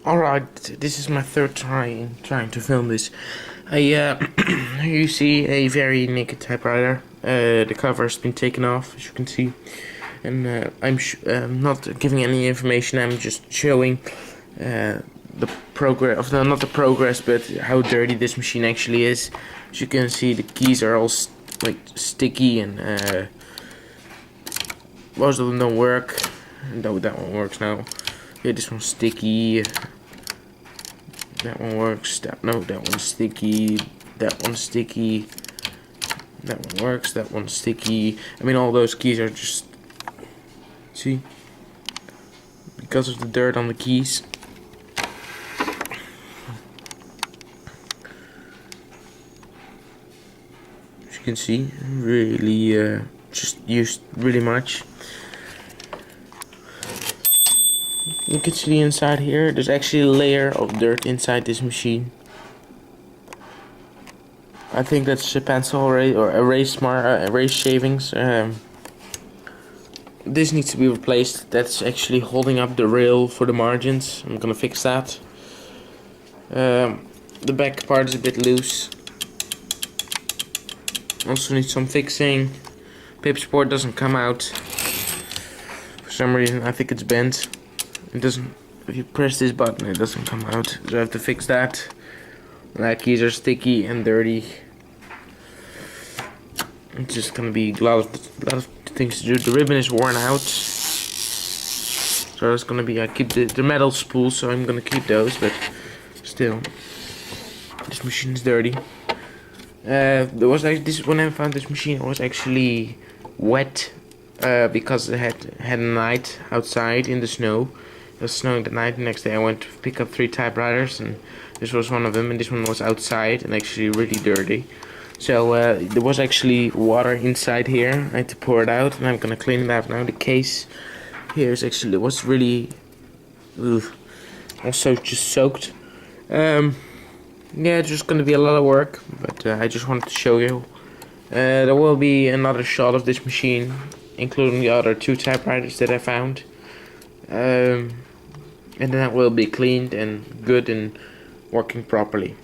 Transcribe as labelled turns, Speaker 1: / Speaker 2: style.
Speaker 1: Alright, this is my third try trying to film this. You see a very naked typewriter. The cover has been taken off, as you can see, and I'm not giving any information. I'm just showing the progress of not the progress, but how dirty this machine actually is. As you can see, the keys are all like sticky, and most of them don't work. No, that one works now. Yeah, this one's sticky. That one works. That one's sticky. That one's sticky. That one works. That one's sticky. I mean, all those keys are just, see, because of the dirt on the keys. As you can see, really just used really much. You can see inside here, there's actually a layer of dirt inside this machine. I think that's a pencil or erase shavings. This needs to be replaced. That's actually holding up the rail for the margins. I'm gonna fix that. The back part is a bit loose. Also needs some fixing. Paper support doesn't come out. For some reason, I think it's bent. It doesn't. If you press this button, it doesn't come out. So I have to fix that. The keys are sticky and dirty. It's just gonna be a lot of things to do. The ribbon is worn out, so it's gonna be. I keep the metal spools, so I'm gonna keep those. But still, this machine is dirty. There was like this when I found this machine. It was actually wet because it had a night outside in the snow. It was snowing the night. The next day I went to pick up 3 typewriters, and this was one of them, and this one was outside and actually really dirty. So there was actually water inside here. I had to pour it out, and I'm gonna clean it out now. The case here is actually was really also just soaked. Yeah, it's just gonna be a lot of work, but I just wanted to show you. There will be another shot of this machine, including the other 2 typewriters that I found. And then it will be cleaned and good and working properly.